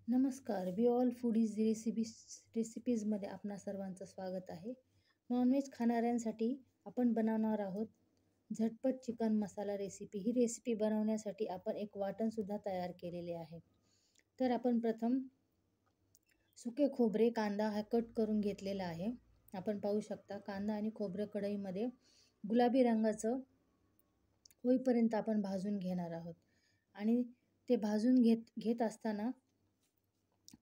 नमस्कार. We all foodies रेसिपीजमध्ये आपणा सर्वांचं स्वागत आहे. नॉनव्हेज खाणाऱ्यांसाठी आपण बनवणार आहोत झटपट चिकन मसाला रेसिपी. ही रेसिपी बनवण्यासाठी आपण एक वाटणसुद्धा तयार केलेले आहे. तर आपण प्रथम सुके खोबरे, कांदा हा कट करून घेतलेला आहे. आपण पाहू शकता कांदा आणि खोबरं कढईमध्ये गुलाबी रंगाचं होईपर्यंत आपण भाजून घेणार आहोत. आणि ते भाजून घेत असताना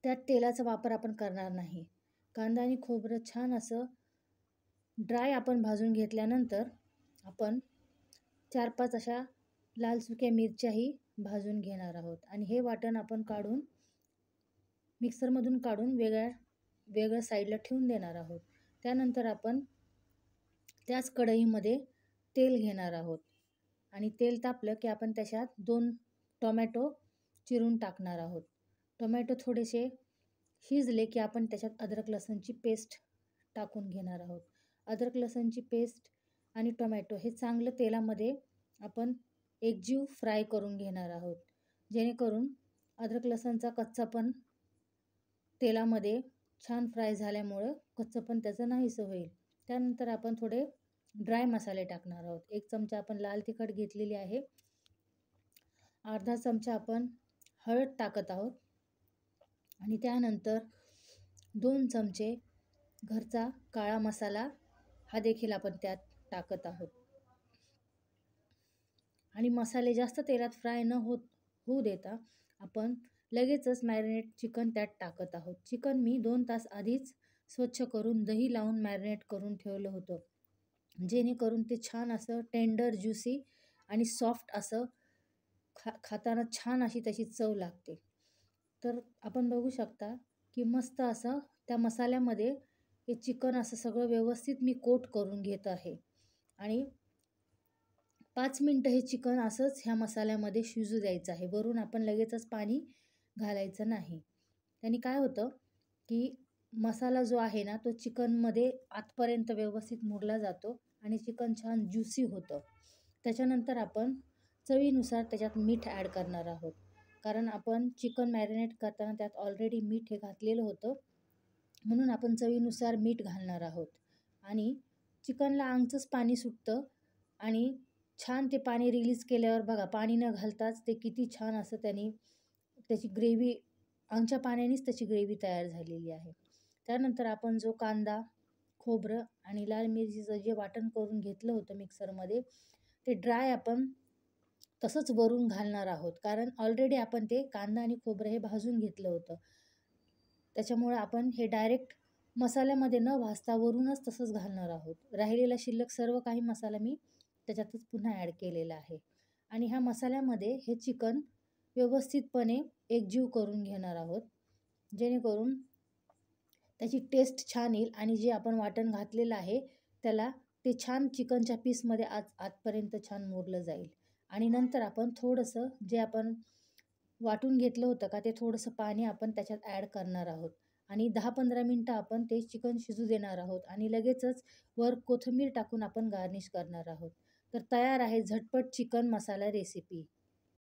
त्यात तेलाचा वापर आपण करणार नाही. कांदा आणि खोबरं छान असं ड्राय आपण भाजून घेतल्यानंतर आपण 4-5 अशा लाल सुक्या मिरच्याही भाजून घेणार आहोत. आणि हे वाटण आपण मिक्सरमधून काढून वेगळ्या साईडला ठेवून देणार आहोत. त्यानंतर आपण त्याच कढईमध्ये तेल घेणार आहोत. आणि तेल तापलं की आपण त्याच्यात 2 टोमॅटो चिरून टाकणार आहोत. टोमॅटो थोडेसे शिजले की आपण त्याच्यात अद्रक लसूणची पेस्ट टाकून घेणार आहोत. अद्रक लसूणची पेस्ट आणि टोमॅटो हे चांगलं तेलामध्ये आपण एकजीव फ्राय करून घेणार आहोत, जेणेकरून अद्रक लसूणचा कच्चापण तेलामध्ये छान फ्राय झाल्यामुळं कच्चंपण त्याचं नाहीसं होईल. त्यानंतर आपण थोडे ड्राय मसाले टाकणार आहोत. 1 चमचा आपण लाल तिखट घेतलेली आहे. अर्धा चमचा आपण हळद टाकत आहोत. आणि त्यानंतर 2 चमचे घरचा काळा मसाला हा देखील आपण त्यात टाकत आहोत. आणि मसाले जास्त तेलात फ्राय न होऊ देता आपण लगेचच मॅरिनेट चिकन त्यात टाकत आहोत. चिकन मी 2 तास आधीच स्वच्छ करून दही लावून मॅरिनेट करून ठेवलं होतं, जेणेकरून ते छान असं टेंडर, ज्युसी आणि सॉफ्ट असं खाताना छान अशी त्याची चव लागते. तर आपण बघू शकता की मस्त असं त्या मसाल्यामध्ये हे चिकन असं सगळं व्यवस्थित मी कोट करून घेत आहे. आणि 5 मिनटं हे चिकन असंच ह्या मसाल्यामध्ये शिजू द्यायचं आहे. वरून आपण लगेचच पाणी घालायचं नाही. त्याने काय होतं की मसाला जो आहे ना तो चिकनमध्ये आतपर्यंत व्यवस्थित मुरला जातो आणि चिकन छान ज्युसी होतं. त्याच्यानंतर आपण चवीनुसार त्याच्यात मीठ ॲड करणार आहोत. कारण आपण चिकन मॅरिनेट करताना त्यात ऑलरेडी मीठ हे घातलेलं होतं, म्हणून आपण चवीनुसार मीठ घालणार आहोत. आणि चिकनला अंगचंच पाणी सुटतं आणि छान ते पाणी रिलीज केल्यावर बघा, पाणी न घालताच ते किती छान असं त्याची ग्रेव्ही, अंगच्या पाण्यानेच त्याची ग्रेव्ही तयार झालेली आहे. त्यानंतर आपण जो कांदा, खोबरं आणि लाल मिरचीचं जे वाटण करून घेतलं होतं मिक्सरमध्ये, ते ड्राय आपण तसंच वरून घालणार आहोत. कारण ऑलरेडी आपण ते कांदा आणि खोबरं हे भाजून घेतलं होतं. त्याच्यामुळे आपण हे डायरेक्ट मसाल्यामध्ये न भाजता वरूनच तसंच घालणार आहोत. राहिलेला शिल्लक सर्व काही मसाला मी त्याच्यातच पुन्हा ॲड केलेला आहे. आणि ह्या मसाल्यामध्ये हे चिकन व्यवस्थितपणे एकजीव करून घेणार आहोत, जेणेकरून त्याची टेस्ट छान येईल. आणि जे आपण वाटण घातलेलं आहे त्याला ते छान चिकनच्या पीसमध्ये आतपर्यंत छान मुरलं जाईल. आणि नंतर आपण थोडंसं जे आपण वाटून घेतलं होतं का, ते थोडंसं पाणी आपण त्याच्यात ॲड करणार आहोत. आणि 10-15 मिनटं आपण ते चिकन शिजू देणार आहोत. आणि लगेचच वर कोथिंबीर टाकून आपण गार्निश करणार आहोत. तर तयार आहे झटपट चिकन मसाला रेसिपी.